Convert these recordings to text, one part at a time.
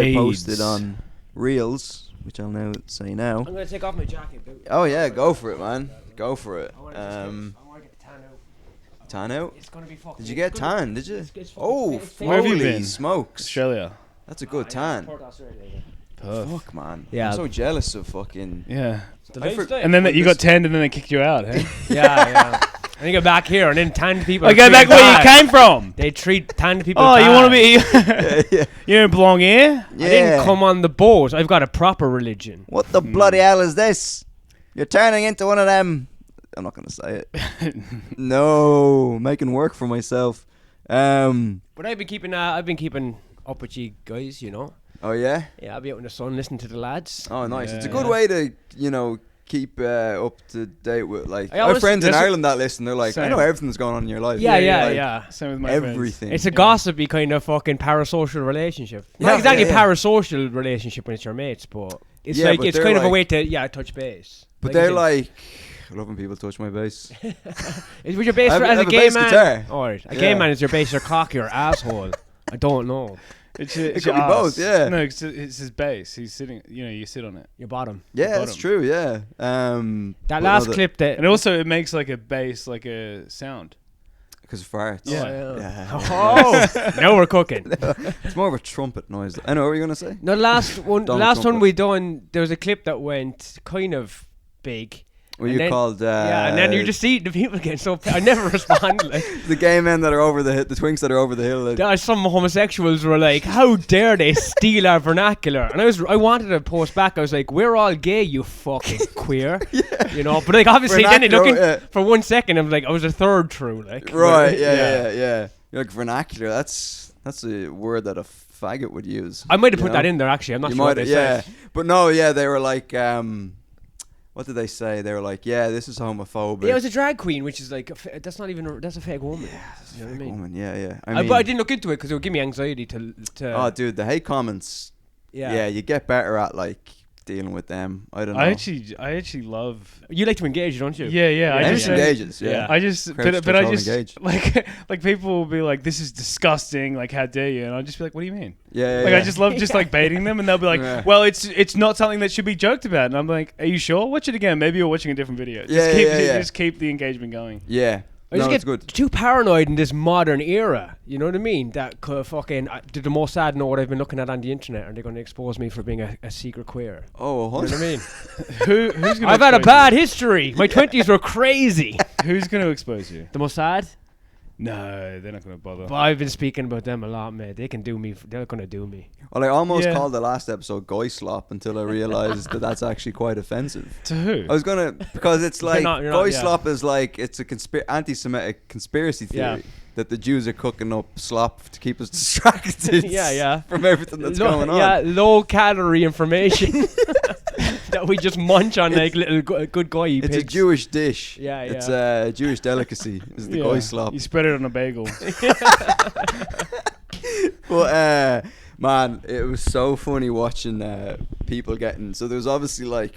I posted on Reels, which I'll now say now. I'm gonna take off my jacket. Oh yeah, go for it, man. Go for it. I want to get the tan out. Tan out? It's gonna be fucking. Did you get tan? Did you? It's Oh, Where have you holy been? smokes! Australia. That's a good tan. Perth. Fuck, man. Yeah. I'm so jealous of fucking. Yeah. And then you got tanned and then they kicked you out, hey? Yeah. And you get back here and then tanned people. I go back where you came from. They treat tanned people. Oh, bad. you want to be? Yeah. You don't belong here? Yeah. I didn't come on the boat. I've got a proper religion. What the bloody hell is this? You're turning into one of them. I'm not gonna say it. No, making work for myself. But I've been keeping up with you guys, you know. Oh yeah. Yeah, I'll be out in the sun listening to the lads. Oh nice. It's a Yeah. good way to keep up to date with like. I I have always- friends in there's a- Ireland that listen. They're like, I Same. know everything that's going on in your life. Yeah. Like, Same with my friends. everything. It's a gossipy kind of fucking parasocial relationship. Yeah, Not exactly yeah, a yeah. parasocial relationship when it's your mates, but it's Yeah, like but it's they're kind of a like- way to touch base. But you they're said. like, I love when people touch my bass. Was your bass I have- as I a have a gay bass man? guitar. Alright, a Yeah. gay man is your bass or cock or asshole. I don't know. It's It your could be ass. both, yeah. No, it's his base. He's sitting, you sit on it. Your bottom. Yeah, that's bottom. true. Yeah. That but last no, clip that. And also, it makes like a bass, like a sound. because farts. Yeah. Yeah. Oh, now we're cooking. It's more of a trumpet noise. I know what you're gonna say. No, the last one Donald Trump. we done. There was a clip that went kind of big. What And you then- called? yeah, and then you just see the people getting so. I never respond. Like, the gay men that are over the the twinks that are over the hill. Like, some homosexuals were like, "How dare they steal our vernacular?" And I wanted to post back. I was like, "We're all gay, you fucking queer," you know. But like, obviously, then it looking Vernacular, yeah. for 1 second, I was like, I was a third true, like. right? Yeah. You're like vernacular. That's a word that a faggot would use. I might have you put know? that in there actually. I'm not You sure what might, they yeah. said. But no, yeah, they were like, what did they say? They were like, yeah, this is homophobic. Yeah, it was a drag queen, which is like that's not even that's a fake woman. That's a You know what I fake mean? woman. Yeah. But I didn't look into it because it would give me anxiety to. Oh, dude, the hate comments. Yeah. Yeah, you get better at like dealing with them. I don't know. I actually love. You like to engage, don't you? Yeah. I English just engages. Yeah. I just, Crouch but to I throw just engage. like people will be like, "This is disgusting." Like, how dare you? And I'll just be like, "What do you mean?" Yeah. Like, I just love just like baiting them, and they'll be like, Yeah. "Well, it's not something that should be joked about." And I'm like, "Are you sure? Watch it again. Maybe you're watching a different video. Just keep the engagement going." Yeah. I No, just it's get good. too paranoid in this modern era. You know what I mean? That could fucking did the most sad know what I've been looking at on the internet, and they're going to expose me for being a secret queer. Oh, You know what I mean? Who's gonna? I've had a expose bad history. My 20s were crazy. you? Who's going to expose you? The Mossad? No, they're not going to bother. But I've been speaking about them a lot, mate. They can do me. They're going to do me. Well, I almost Yeah. called the last episode "Guy Slop" until I realized that that's actually quite offensive. To who? I was gonna because it's like you're not, Guy yeah. Slop is like it's a anti-Semitic conspiracy theory Yeah. that the Jews are cooking up slop to keep us distracted. Yeah. from everything that's going on. Yeah, low calorie information that we just munch on like little good guy It's pigs. a Jewish dish. Yeah, It's a Jewish delicacy. Is the Guy Slop. You spread it on a bagel. But man, it was so funny watching people getting. So there was obviously like,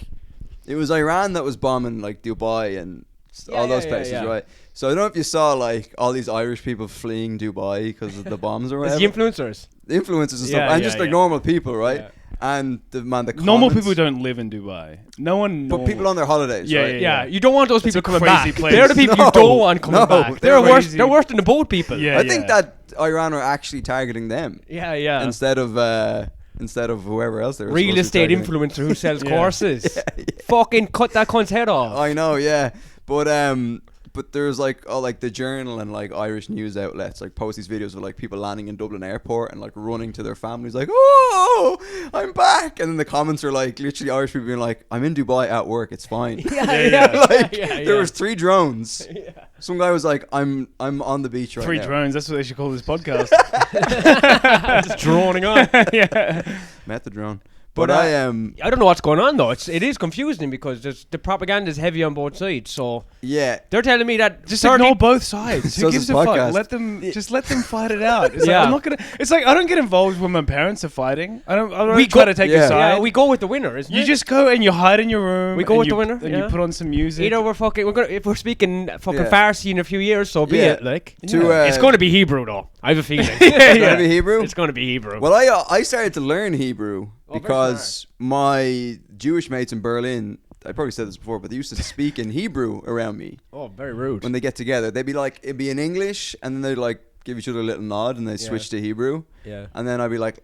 it was Iran that was bombing like Dubai and all those places, right? So I don't know if you saw like all these Irish people fleeing Dubai because of the bombs or It's whatever. the influencers. The influencers and stuff, Yeah, and yeah, just like yeah. normal people, right? Yeah. And the Normal comments- people don't live in Dubai. No one. but people on their holidays, Yeah, right? Yeah, you don't want those people a coming crazy back. place. They're the people No, you don't want coming no, back. they're They're worse. crazy. They're worse than the boat people. Yeah, I think that Iran are actually targeting them yeah. instead of whoever else they were. Real supposed to be estate targeting. influencer who sells Yeah. courses. Fucking cut that cunt's head off. I know, yeah, but there's like the Journal and like Irish news outlets like post these videos of like people landing in Dublin airport and like running to their families like, oh, I'm back, and then the comments are like literally Irish people being like, I'm in Dubai at work, it's fine. Like there was 3 drones. Some guy was like, I'm on the beach right 3 now. drones. That's what they should call this podcast. Just droning on. Yeah. Met the drone. But I am. I don't know what's going on though. It is confusing because the propaganda is heavy on both sides. So Yeah. they're telling me that Just ignore both sides. So Who gives a fuck? Let them fight it out. It's like, I'm not gonna. It's like I don't get involved when my parents are fighting. I don't try to take a side. Yeah, we go with the winner. Isn't You it? just go and you hide in your room. We go with the winner, and you put on some music. Either if we're speaking fucking Farsi in a few years, so be it. Like it's going to be Hebrew though. I have a feeling. It's gonna be Hebrew. It's going to be Hebrew. Well, I started to learn Hebrew because my Jewish mates in Berlin, I probably said this before, but they used to speak in Hebrew around me. Oh, very rude. When they get together, they'd be like, it'd be in English, and then they'd like give each other a little nod, and they'd switch to Hebrew. Yeah. And then I'd be like,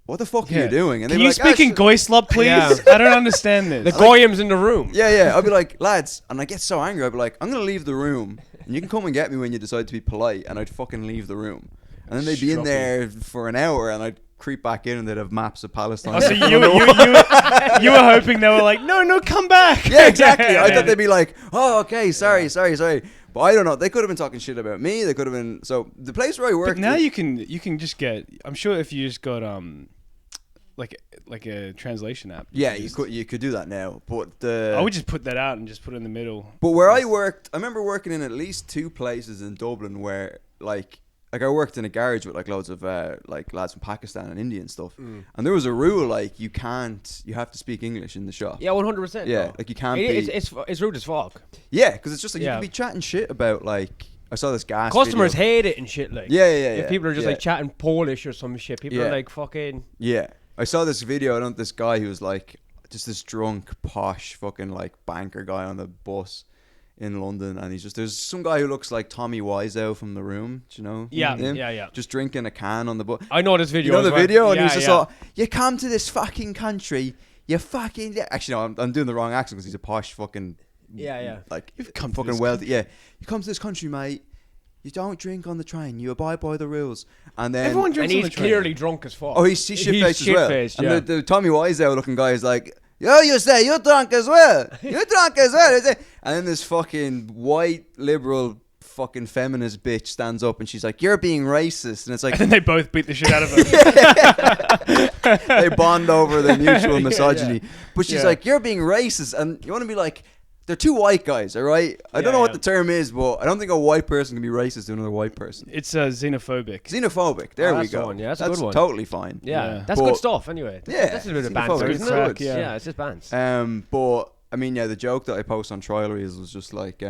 what the fuck are you doing? And Can you speak in Goyslop, please? Yeah. I don't understand this. The goyim's in the room. Yeah. I'd be like, lads, and I get so angry. I'd be like, I'm gonna leave the room, and you can come and get me when you decide to be polite. And I'd fucking leave the room, and then they'd be in there for an hour, and I'd creep back in, and they'd have maps of Palestine. Oh, so you were hoping they were like, no, come back. Yeah, exactly. I thought they'd be like, oh, okay, sorry. But I don't know. They could have been talking shit about me. They could have been. So the place where I worked. But now you can just get. I'm sure if you just got like a translation app. Yeah, you could do that now. But I would just put that out and just put it in the middle. But where I worked, I remember working in at least 2 places in Dublin where like I worked in a garage with like loads of like lads from Pakistan and India and stuff. And there was a rule like you have to speak English in the shop. Yeah, 100%. Yeah, no. like you can't It's rude as fuck. Yeah, because it's just like you can be chatting shit about like I saw this gas Customers video. hate it and shit like. Yeah. If people are just like chatting Polish or some shit, people are like fucking. Yeah, I saw this video. This guy who was like just this drunk, posh, fucking like banker guy on the bus in London, and there's some guy who looks like Tommy Wiseau from The Room. Do you know? Him? Yeah. Just drinking a can on the bus. I know this video. You know the video, and yeah, he's just like, "You come to this fucking country, you fucking." Actually, no, I'm doing the wrong accent because he's a posh fucking. Like you've come fucking wealthy. Yeah, you come to this country, mate. You don't drink on the train. You abide by the rules. And then everyone drinks and on he's the train. clearly drunk as fuck. Oh, he's shit-faced as well. Yeah. And the Tommy Wiseau looking guy is like, yo, you say you're drunk as well. You're drunk as well. And then this fucking white liberal fucking feminist bitch stands up and she's like, you're being racist. And it's like, and then they both beat the shit out of him. They bond over their mutual misogyny. But she's like, you're being racist. And you want to be like, they're 2 white guys, all right? I don't know what the term is, but I don't think a white person can be racist to another white person. It's xenophobic. Xenophobic. There we go. One. Yeah, that's a good one. Totally fine. Yeah. That's good stuff anyway. That's a bit of banter, isn't it? Yeah, it's just bands. But I mean, the joke that I post on Trial Reels was just like,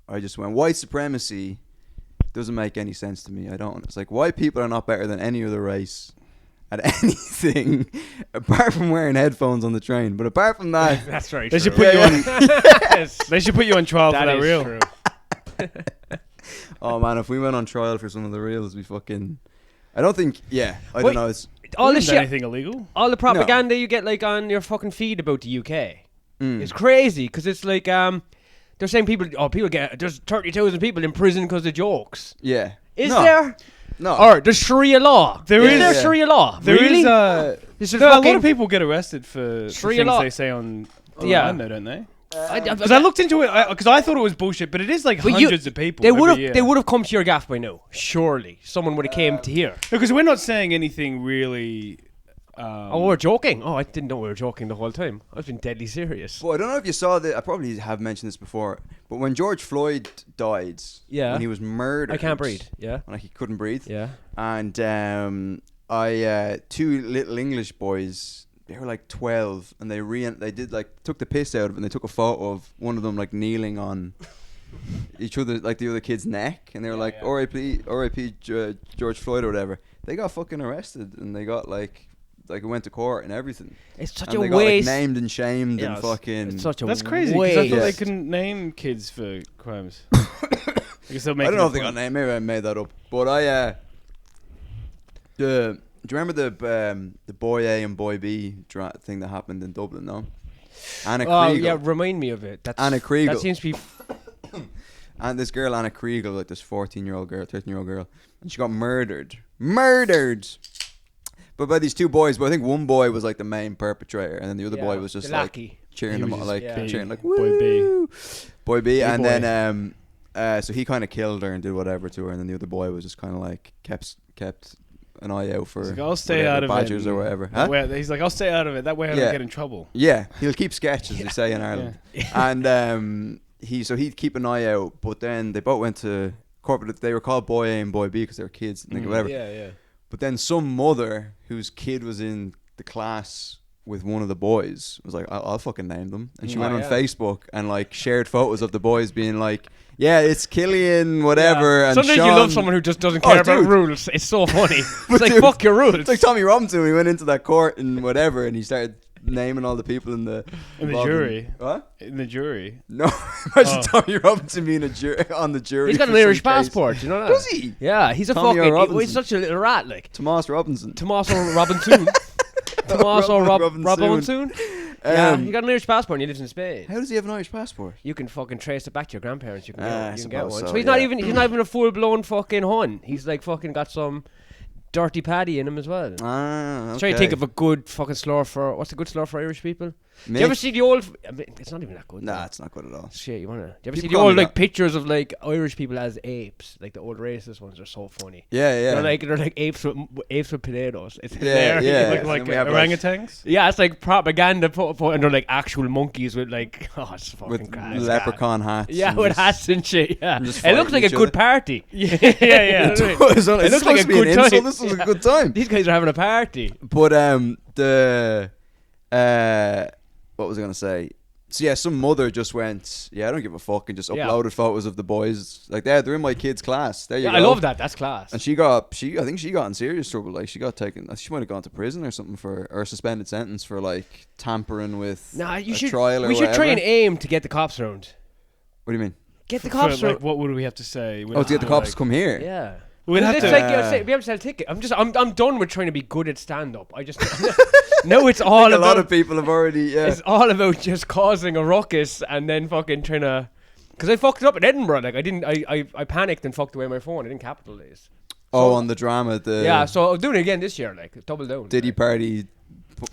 I just went, white supremacy doesn't make any sense to me. I don't. It's like white people are not better than any other race at anything apart from wearing headphones on the train. But apart from that, that's right. They should put you on. They should put you on trial for that reel. True. Oh man, if we went on trial for some of the reels, we fucking. I don't think. Yeah, I don't know. It's all the shit. Anything illegal? All the propaganda you get like on your fucking feed about the UK. It's crazy because it's like they're saying there's 30,000 people in prison because of jokes. Yeah. Is there? No. Or there's Sharia law. Is there Sharia law? There really? is. A lot of people get arrested for Sharia things law. They say on online, though, don't they? Because I I looked into it because I thought it was bullshit, but it is like hundreds of people. They would have come to your gaff by now. Surely someone would have came to here. Because we're not saying anything really. We're joking. Oh, I didn't know we were joking the whole time. I've been deadly serious. Well, I don't know if you saw I probably have mentioned this before, but when George Floyd died, when he was murdered, I can't breathe. Yeah, like he couldn't breathe. Yeah, and 2 little English boys. They were like 12, and they took the piss out of it, and they took a photo of one of them like kneeling on each other, like the other kid's neck, and they were like, "R.I.P. George Floyd" or whatever. They got fucking arrested, and they got like it went to court and everything. It's such and a they waste. Got, like, named and shamed and fucking. It's such a That's crazy. Because I thought they couldn't name kids for crimes. I don't know if they got named. Maybe I made that up. But do you remember the boy A and boy B thing that happened in Dublin? No. Anna Kriegel. Oh yeah, remind me of it. That's Anna Kriegel. That seems to be. And this girl Anna Kriegel, like this 14-year-old girl, 13-year-old girl, and she got murdered. But by these 2 boys, but I think one boy was like the main perpetrator, and then the other boy was just like cheering him on, like cheering like boy B, and then so he kind of killed her and did whatever to her, and then the other boy was just kind of like kept an eye out for. Like, I'll stay out of badgers it or whatever. Huh? He's like, I'll stay out of it. That way I don't get in trouble. Yeah, he'll keep sketch, as they say in Ireland. And he'd keep an eye out. But then they both went to corporate. They were called Boy A and Boy B because they were kids and whatever. Yeah. But then some mother whose kid was in the class with one of the boys was like, I'll fucking name them. And she went on Facebook and like shared photos of the boys being like, yeah, it's Killian, whatever. Yeah. And sometimes Sean, you love someone who just doesn't care about rules. It's so funny. It's like, dude, fuck your rules. It's like Tommy Robinson when he went into that court and whatever, and he started naming all the people in the jury. What? In the jury. No, imagine Tommy Robinson being on the jury. He's got an Irish passport, you know that? Does he? Yeah, he's a Tommy fucking. He's such a little rat, like. Tomas Robinson. Tommaso Robinson. Tommaso Robinson. Yeah, he got an Irish passport and he lives in Spain. How does he have an Irish passport? You can fucking trace it back to your grandparents. You can get one. So he's not even a full blown fucking Hun. He's like fucking got some dirty paddy in him as well. Okay. Try to think of a good fucking slur for what's a good slur for Irish people? Do you ever see the old? I mean, it's not even that good. Nah, it's not good at all. Shit, you wanna? Do you ever see People the old call me like pictures of like Irish people as apes? Like the old racist ones are so funny. Yeah. They're like apes with potatoes. It's Yeah. hilarious. Like orangutans? Yeah, it's like propaganda, and they're like actual monkeys with like, it's fucking with crazy. leprechaun hats. Yeah, with hats and shit. Yeah, it looks like a good party. Yeah. It looks like a good time. This was a good time. These guys are having a party. But what was I gonna say? So yeah, some mother just went, I don't give a fuck, and just uploaded photos of the boys. Like, they're in my kid's class. There you go. I love that. That's class. And I think she got in serious trouble. Like, she got taken. She might have gone to prison or something or suspended sentence for like tampering with trial or we should try and aim to get the cops around. What do you mean? Get the cops around. Like, what would we have to say? To get the cops to come here. Yeah. We'd have to be able to sell tickets. I'm done with trying to be good at stand up. I just no, it's all about. A lot of people have already. Yeah. It's all about just causing a ruckus and then fucking trying to. Because I fucked it up in Edinburgh. Like I panicked and fucked away my phone. I didn't capitalize. On the drama. So I'm doing it again this year. Like double down. Diddy Party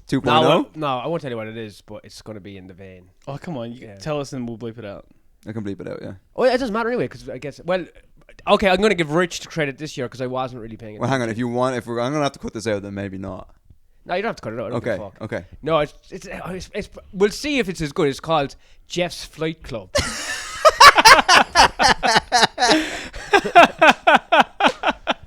2.0. No, I won't tell you what it is, but it's gonna be in the vein. Oh come on, tell us and we'll bleep it out. I can bleep it out. Yeah. Oh, it doesn't matter anyway. Because I guess okay, I'm gonna give Rich credit this year because I wasn't really paying attention. Well, hang on. I'm gonna have to cut this out, then maybe not. No, you don't have to cut it out. I don't give a fuck. Okay. No, it's we'll see if it's as good. It's called Jeff's Flight Club.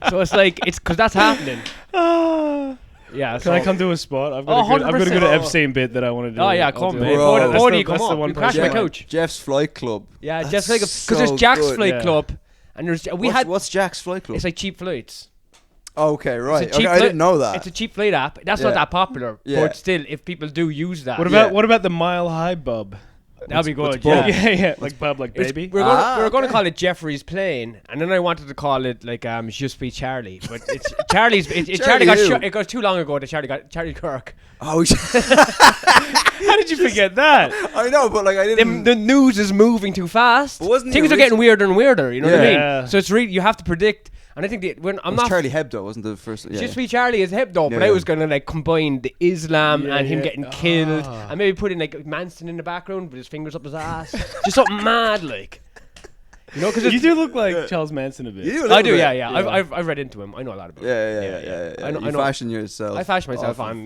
So it's like because that's happening. Yeah. Can I come to a spot? I've got a good Epstein bit that I want to do. Oh yeah, come man. Come on. You crash my couch. Jeff's Flight Club. Yeah, Jeff's Flight Club. Because there's Jack's Flight Club, and what's Jack's Flight Club? It's like cheap flights. Okay, right. I didn't know that. It's a cheap flight app. That's not that popular, but still, if people do use that. What about the Mile High Bub? That'd be good. Yeah. Like Bub, like baby. We're going to call it Jeffrey's Plane, and then I wanted to call it like Je suis Charlie, but it's Charlie's. Charlie got shot. It got too long ago. Charlie Kirk. Oh, how did you forget that? I know, but like I didn't. The news is moving too fast. Things are getting weirder and weirder. You know what I mean? So it's really you have to predict. And I think Charlie Hebdo wasn't the first. Yeah. Just be Charlie is Hebdo, but I was gonna like combine the Islam and him getting killed, and maybe put in like Manson in the background with his fingers up his ass, just something mad like. You know, because you do look like Charles Manson a bit. I do, yeah. I've read into him. I know a lot about him. Yeah. You fashion yourself. I fashion myself on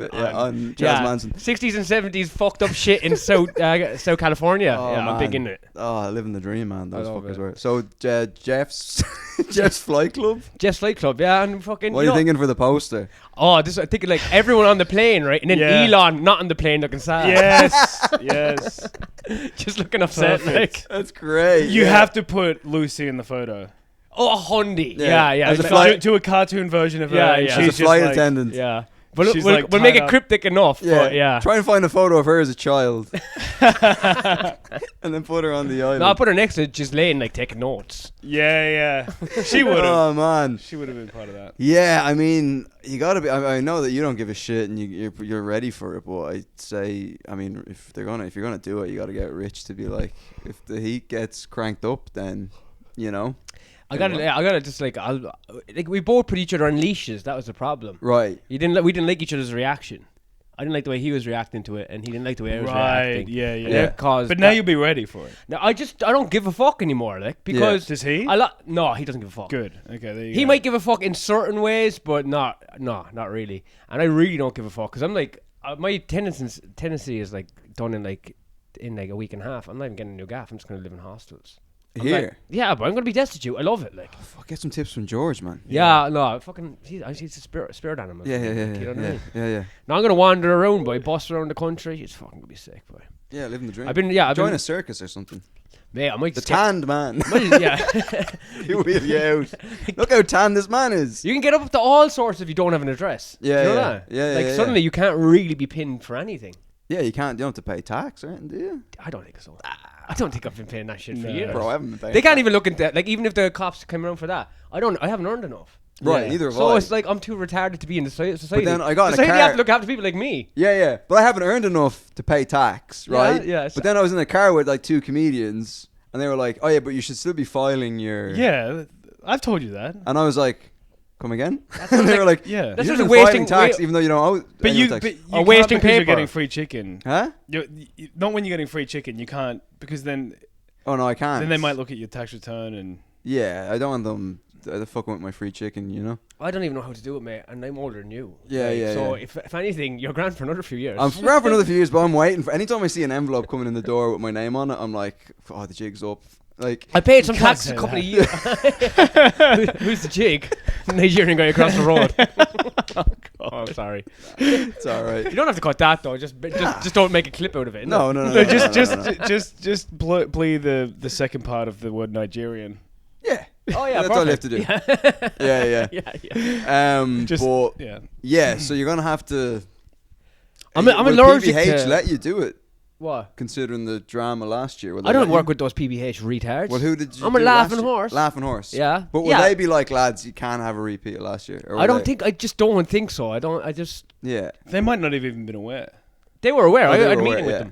Charles Manson. 60s and 70s fucked up shit in South California. I'm big in it. Oh, living the dream, man. Those fuckers were. So Jeff's Flight Club. Jeff's Flight Club, yeah, and fucking. What are you thinking for the poster? I think like everyone on the plane, right, and then Elon not on the plane looking sad. Yes. Just looking upset. Like that's great. You have to put Lucy in the photo. Oh, a Hundi. Yeah. As do a cartoon version of her. Yeah. She's a flight attendant. Yeah. But we'll make it cryptic enough. Yeah. Try and find a photo of her as a child. And then put her on the island. No, I'll put her next to Ghislaine, like taking notes. Yeah. She would have. Oh, man. She would have been part of that. Yeah, I mean, you gotta be. I know that you don't give a shit and you're ready for it, but I'd say, I mean, if you're gonna do it, you gotta get rich to be like, if the heat gets cranked up, then, you know. I gotta just like we both put each other on leashes. That was the problem. Right. We didn't like each other's reaction. I didn't like the way he was reacting to it, and he didn't like the way I was Right. reacting. Yeah. And it caused But now you'll be ready for it. No, I don't give a fuck anymore, like, because Does he? No, he doesn't give a fuck. Good. Okay. There you He go. might give a fuck in certain ways, but not really. And I really don't give a fuck because I'm like, my tendency is like done in a week and a half. I'm not even getting a new gaff. I'm just gonna live in hostels. Here. Yeah, but I'm gonna be destitute. I love it. Like, Fuck, get some tips from George, man. yeah, no, fucking, he's a spirit animal. Yeah. You know what I mean? Yeah. Now I'm gonna wander around, boy, bust around the country. It's fucking gonna be sick, boy. Yeah, living the dream. I've been Join a circus or something. Mate, I might The just get- tanned man. Yeah. He will wheel you out. Look how tanned this man is. You can get up to all sorts if you don't have an address. Yeah, Do you know yeah. that? Yeah, Like yeah, suddenly you can't really be pinned for anything. Yeah, you don't have to pay tax or anything, do you? I don't think so. I don't think I've been paying that shit for years. Bro, I haven't been paying They can't tax. even look into that. Like, even if the cops came around for that, I haven't earned enough. Right, Yeah. neither have So I. it's like I'm too retarded to be in the society. But then I got in a society car. have to look after people like me. Yeah. But I haven't earned enough to pay tax, right? Yeah. But then I was in a car with like two comedians, and they were like, "Oh yeah, but you should still be filing your." Yeah. I've told you that. And I was like, "Come again?" And they were like, Yeah. That's "You're just just wasting filing tax, even though you don't owe." But any you, tax." but you Or can't wasting because you're paper. getting free chicken. Huh? Not when you're getting free chicken. You can't because then Oh no, I can't. they might look at your tax return and. Yeah, I don't want them. They're fucking with my free chicken, you know. I don't even know how to do it, mate, and I'm older than you. Yeah. So if anything, you're grand for another few years. I'm around for another few years, but I'm waiting for. Anytime I see an envelope coming in the door with my name on it, I'm like, "Oh, the jig's up." Like, I paid some can't tax say a couple that. of years. Who's the jig? Nigerian guy across the road. Oh, sorry. it's all right. You don't have to cut that though. Just don't make a clip out of it. No. Just play the second part of the word Nigerian. Yeah. Oh yeah, That's all you have to do. Yeah. But Yeah. so you're gonna have to. I'm Will allergic PBH to let you do it, what? considering the drama last year. Will I they don't let work you? with those PBH retards. Well, who did you? I'm a do laughing last year? horse. Laughing horse. Yeah. But will they be like, lads, you can't have a repeat of last year? Or will I don't they? think. I just don't think so. I just. Yeah. They might not have even been aware. They were aware. Oh, I they had a were meeting aware,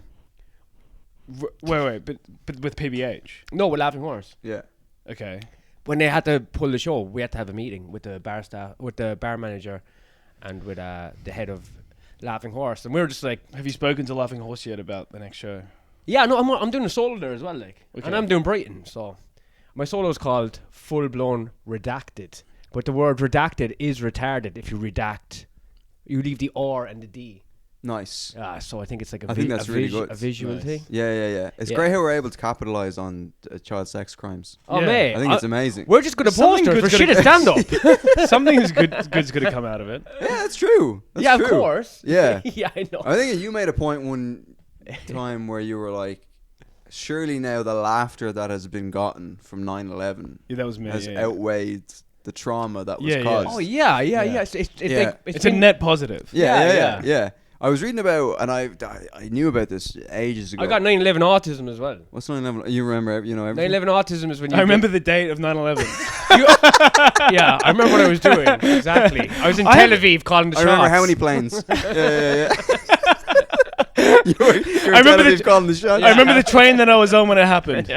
with them. Wait, but with PBH. No, with Laughing Horse. Yeah. Okay. When they had to pull the show, we had to have a meeting with the bar staff, with the bar manager, and with the head of Laughing Horse, and we were just like, Have you spoken to Laughing Horse yet about the next show? yeah, no, I'm doing a solo there as well, like, Okay. and I'm doing Brighton, so my solo is called Full Blown Redacted, but the word redacted is retarded if you redact, you leave the R and the D. Nice. So I think it's like I think that's really good. a visual Nice. thing. Yeah. It's Yeah. great how we're able to capitalize on child sex crimes. Oh, Yeah. mate, I think it's amazing. we're just gonna Something poster for good's shit gonna- at stand up. Something good's gonna come out of it. Yeah, that's true. That's Yeah, true. of course. Yeah. Yeah, I know. I think you made a point one time where you were like, surely now the laughter that has been gotten from 9/11 Yeah, that was me. has yeah. outweighed the trauma that was Yeah, yeah. caused. Oh yeah. Yeah. It's Yeah. like It's a been- net positive. Yeah. I was reading about, and I knew about this ages ago. I got 9/11 autism as well. What's 9/11? You remember, everything? 9/11 autism is when you. I remember the date of 9/11. Yeah, I remember what I was doing exactly. I was in I Tel have- Aviv calling the I shots. remember how many planes. yeah. you were I remember Tel Aviv calling the shots. I remember the train that I was on when it happened.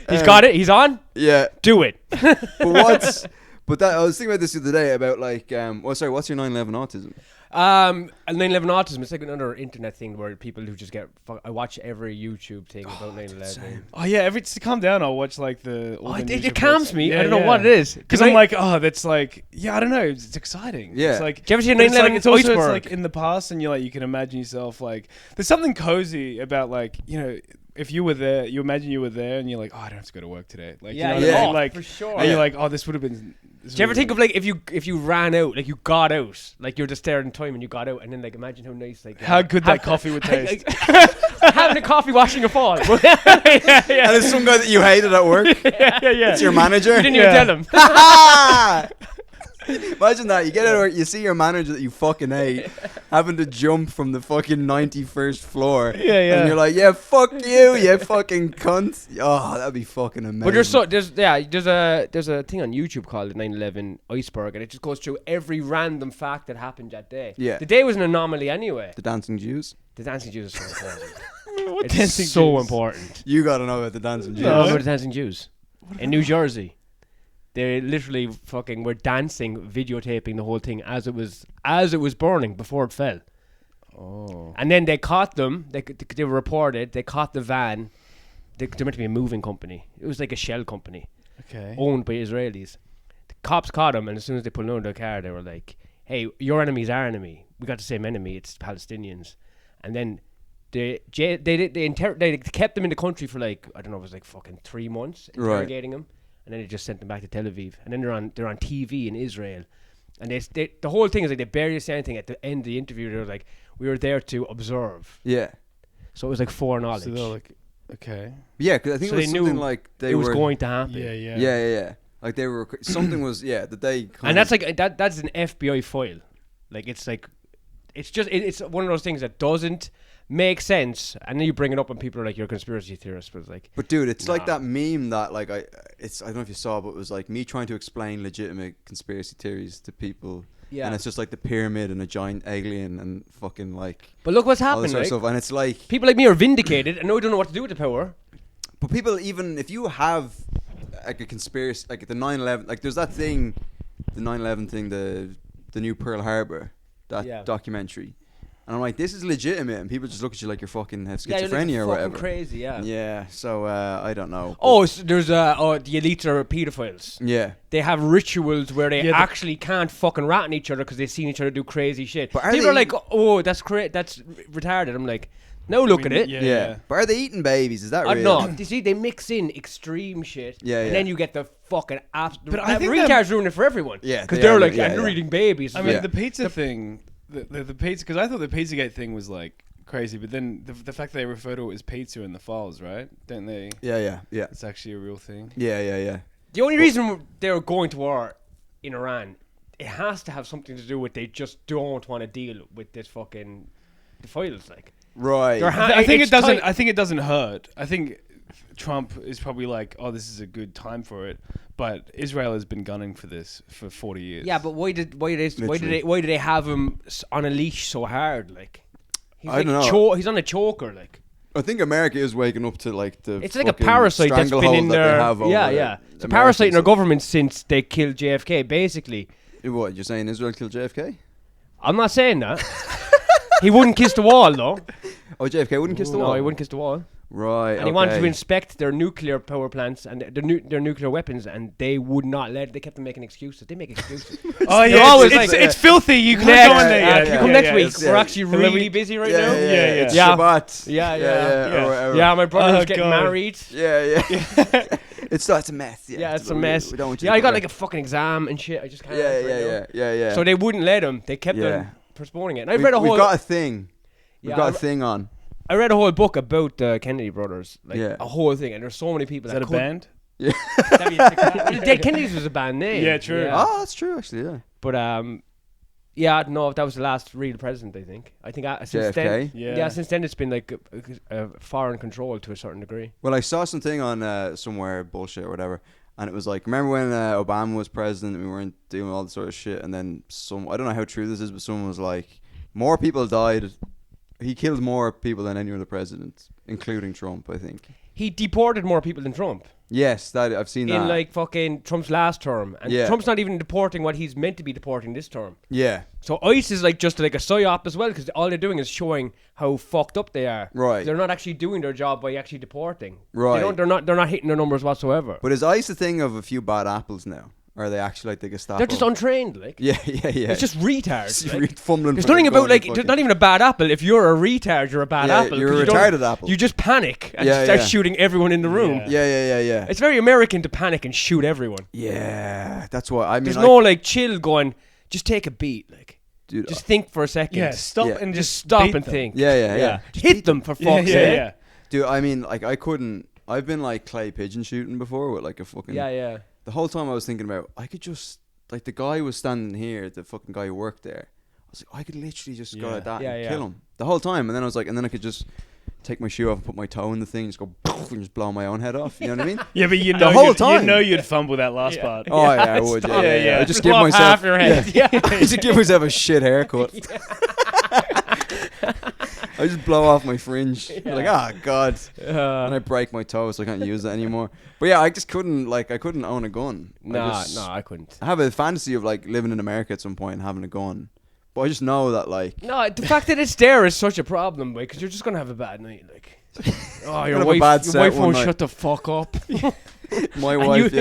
He's got it. He's on. Yeah, Do it. but I was thinking about this the other day about like, what's your 9/11 autism? 9/11 autism. It's like another internet thing where people who just get. I watch every YouTube thing about 9/11. Oh yeah, to calm down, I'll watch like the. all the news It calms reports. me. Yeah, I don't know yeah. what it is. Because I'm like, that's like, I don't know, it's exciting. Yeah. It's like, Do you ever see a but it's 9/11 like, it's also iceberg? like in the past, and you can imagine yourself like, there's something cozy about like, if you were there, you imagine you were there, and you're like, I don't have to go to work today. Like, Yeah, you know what I yeah. mean? Like, for sure. and you're like, this would have been. Do you ever think of like if you ran out, like you got out, like you're just there in time and you got out, and then like imagine how nice like how good that coffee would taste? having a coffee watching a fall. And there's some guy that you hated at work. yeah. It's your manager. You didn't even tell him. Imagine that. You get out of work, you see your manager that you fucking hate having to jump from the fucking 91st floor. Yeah. And you're like, yeah, fuck you, you fucking cunt. Oh, that'd be fucking amazing. But there's a thing on YouTube called the 9/11 iceberg, and it just goes through every random fact that happened that day. Yeah. The day was an anomaly anyway. The dancing Jews. The dancing Jews is so important. What It's dancing so Jews? important. You gotta know about the dancing Jews. You know about the dancing Jews in New Jersey. They literally fucking were dancing, videotaping the whole thing as it was burning before it fell. Oh. And then they caught them. They were reported. They caught the van. They're meant to be a moving company. It was like a shell company Okay. owned by Israelis. The cops caught them, and as soon as they pulled into their car, they were like, "Hey, your enemy's our enemy. We got the same enemy. It's Palestinians." And then they kept them in the country for like, I don't know, it was like fucking 3 months interrogating them, and then they just sent them back to Tel Aviv. And then they're on TV in Israel, and they the whole thing is like they barely say anything. At the end of the interview, they were like, "We were there to observe." Yeah. So it was like foreknowledge. So they're like, okay. Yeah, because I think So it was they knew something like they it was were going to happen. Yeah. Like they were something was that they kind And that's like that's an FBI file. Like it's just it's one of those things that doesn't make sense, and then you bring it up and people are like, you're a conspiracy theorist, but it's like, But dude, it's like that meme that like I don't know if you saw, but it was like me trying to explain legitimate conspiracy theories to people. yeah. And it's just like the pyramid and a giant alien and fucking like But look what's all this happened, sort of right? stuff. And it's like, People like me are vindicated and now we don't know what to do with the power. but people, even if you have like a conspiracy, like the 9/11, like there's that thing, the 9/11 thing, the new Pearl Harbor, that documentary. And I'm like, this is legitimate, and people just look at you like you're fucking have schizophrenia you're or fucking whatever. crazy, yeah. Yeah, so I don't know. Oh, so there's the elites are pedophiles. Yeah. They have rituals where they Yeah, actually can't fucking rat on each other because they've seen each other do crazy shit. But are People they are like, oh, that's that's retarded. I'm like, no, look at it. Yeah. But are they eating babies? Is that I real? know. You see, they mix in extreme shit, Yeah, and yeah. then you get the fucking absolute. But I think retards ruin it for everyone. Yeah, because they they're are, like, yeah, they're yeah. eating babies. I mean, Yeah. the pizza thing, the pizza, because I thought the Pizzagate thing was like crazy, but then the fact that they refer to it as pizza in the files, right? Don't they? Yeah. It's actually a real thing. Yeah. The only reason they're going to war in Iran, it has to have something to do with they just don't want to deal with this fucking the files, like. Right. I think it's it doesn't. tight. I think it doesn't hurt. I think Trump is probably like, oh, this is a good time for it. But Israel has been gunning for this for 40 years. Yeah, but why did they have him on a leash so hard? Like, he's I don't know. He's on a choker, like. I think America is waking up to like the. It's like a fucking parasite that's been stranglehold in that they their. have over Yeah. It's a Americans. parasite in our government since they killed JFK. Basically, What you're saying? Israel killed JFK? I'm not saying that. He wouldn't kiss the wall, though. Oh, JFK wouldn't kiss the wall. No, he wouldn't kiss the wall. Right. And he wanted to inspect their nuclear power plants and their nuclear weapons, and they would not let. They kept on making excuses. They make excuses. Oh They're yeah, always it's like, it's filthy. You can't next, go in there. can you come next week? yeah. We're actually Can really we- busy right Yeah, now. It's Yeah. Shabbat. Yeah. or whatever. Yeah, my brother's Oh, getting God. married. Yeah. It's a mess. Yeah, it's a we- mess. We don't want you Yeah, to I got go like a fucking exam and shit. I just can't. there. Yeah. So they wouldn't let him. They kept Yeah. on postponing it. And I read a whole. We've got a thing. We've Yeah, got I a re- thing on. I read a whole book about the Kennedy brothers, like Yeah. a whole thing, and there's so many people. Is that a could- band? Yeah. The Dead Kennedys was a band name. Yeah, true. Oh, that's true. Actually, yeah. But yeah, no, that was the last real president. I think since then, JFK. Yeah. since then it's been like a foreign control to a certain degree. Well, I saw something on somewhere bullshit or whatever, and it was like, remember when Obama was president and we weren't doing all this sort of shit, and then I don't know how true this is, but someone was like, more people died. He killed more people than any other president, including Trump, I think. He deported more people than Trump Yes, that I've seen that. in like fucking Trump's last term, and Yeah. Trump's not even deporting what he's meant to be deporting this term. Yeah, So ICE is like just like a psyop as well, because all they're doing is showing how fucked up they are. Right. They're not actually doing their job by actually deporting. Right. They're not hitting their numbers whatsoever. but is ICE a thing of a few bad apples now? Or are they actually like the Gestapo? They're just untrained, like. Yeah. It's just retards. Just like. fumbling. There's for nothing their about gun like and there's fucking- not even a bad apple. If you're a retard, you're a bad Yeah, apple. you're 'cause a you don't- retarded apple. You just panic and Yeah, start yeah. shooting everyone in the room. Yeah. Yeah. It's very American to panic and shoot everyone. Yeah, that's why. I mean, There's no like chill going. Just take a beat, like. dude. Just think for a second. Yeah, stop Yeah. and Just just stop beat and them. think. Yeah. Just Hit them for Yeah, fuck's yeah, sake. yeah. Dude, I mean, like, I couldn't. I've been like clay pigeon shooting before with like a fucking. Yeah. The whole time I was thinking about, I could just like the guy was standing here, the fucking guy who worked there. I was like, I could literally just go Yeah. like that Yeah, and yeah. kill him the whole time. And then I was like, and then I could just take my shoe off and put my toe in the thing, just go and just blow my own head off. You know what I mean? Yeah, but you The know, whole you'd, time. you know you'd fumble that last Yeah. part. Oh yeah, I would. stop. Yeah. I just give Blow off myself half your head. Yeah. Just give myself a shit haircut. I just blow off my fringe. Yeah. Like, God. And I break my toe, so I can't use it anymore. But yeah, I just couldn't, I couldn't own a gun. I couldn't. I have a fantasy of, living in America at some point and having a gun. But I just know that, No, the fact that it's there is such a problem, because you're just going to have a bad night, Oh, your wife won't shut the fuck up. my wife,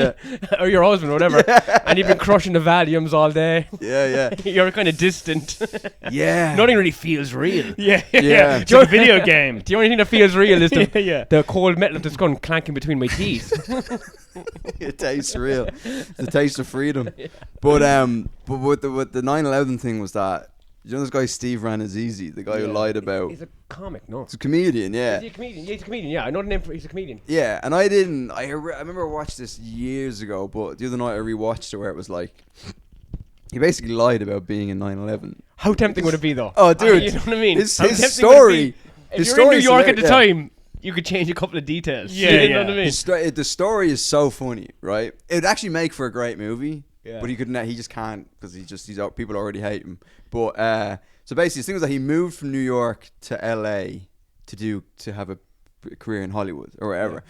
or your husband, or whatever. And you've been crushing the Valiums all day. Yeah. You're kind of distant. Yeah. Nothing really feels real. Yeah. Yeah. It's a video game. The only thing that feels real is the Yeah. cold metal of this gun clanking between my teeth. It tastes real. It's the taste of freedom. But with the 9/11 thing was that, you know this guy Steve Ranazizi, the guy who lied about. He's a comic, no? He's a comedian, yeah. Is he a comedian? Yeah, he's a comedian. Yeah, I know the name. He's a comedian. Yeah, and I remember I watched this years ago, but the other night I rewatched it where it was he basically lied about being in 9/11. How tempting would it be, though? Oh, dude. You know what I mean? His How tempting would it story. be? If His you're in New story's York at the hilarious, yeah. time, you could change a couple of details. Yeah, You know what I mean? The story is so funny, right? It would actually make for a great movie, Yeah. but he just can't because people already hate him. But so basically, the thing was that he moved from New York to LA to have a career in Hollywood or wherever,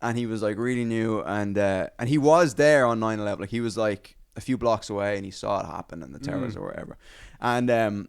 and he was really new, and he was there on 9/11. He was a few blocks away, and he saw it happen and the terrorists or whatever, and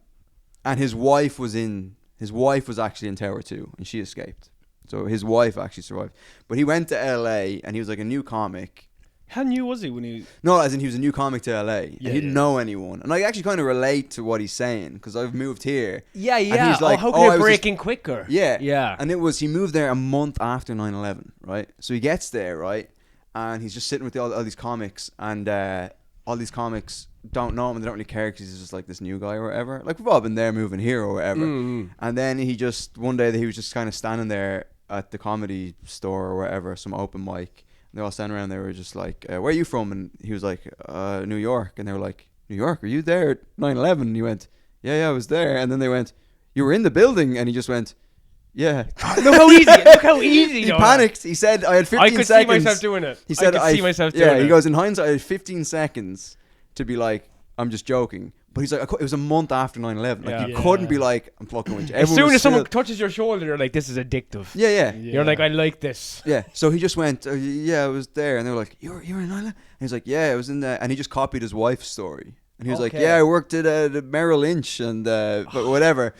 his wife was actually in Tower 2, and she escaped. So his wife actually survived. But he went to LA, and he was a new comic. How new was he when he? No, as in he was a new comic to LA. Yeah, he didn't know anyone. And I actually kind of relate to what he's saying, because I've moved here. Yeah. And he's like, how I can it was break in quicker? Yeah. Yeah. And he moved there a month after 9/11, right? So he gets there, right? And he's just sitting with all these comics, and all these comics don't know him, and they don't really care because he's just this new guy or whatever. We've all been there moving here or whatever. Mm-hmm. And then one day he was just kind of standing there at the comedy store or wherever, some open mic. And they all standing around. They were just where are you from? And he was New York. And they were like, New York? Are you there at 9/11? And he went, yeah, I was there. And then they went, you were in the building? And he just went, yeah. Look how easy. Look how easy. He panicked. He said, I had 15 I could seconds. see myself doing it. He said, I could see myself doing it. Yeah, he goes, in hindsight, I had 15 seconds to be I'm just joking. But he's it was a month after 9/11. Yeah. You couldn't be I'm fucking with you. As Everyone soon was as someone still- touches your shoulder, you're like, this is addictive. Yeah. You're like, I like this. Yeah, so he just went, yeah, I was there. And they were like, you were in 9/11? And he's like, yeah, I was in there. And he just copied his wife's story. And he was like, Okay. yeah, I worked at the Merrill Lynch and but whatever.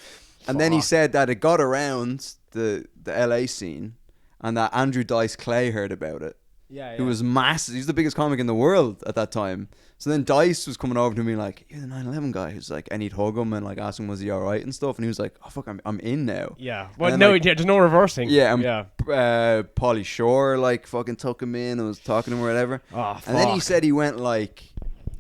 And then he said that it got around the LA scene and that Andrew Dice Clay heard about it. Yeah. Who was massive. He's the biggest comic in the world at that time. So then Dice was coming over to me you're the 9/11 guy. Who's and he'd hug him and ask him was he alright and stuff. And he was like, oh fuck, I'm in now. Yeah. And Well, then, no, there's no reversing. Yeah, and Yeah. Pauly Shore fucking took him in and was talking to him or whatever. Oh, fuck. And then he said he went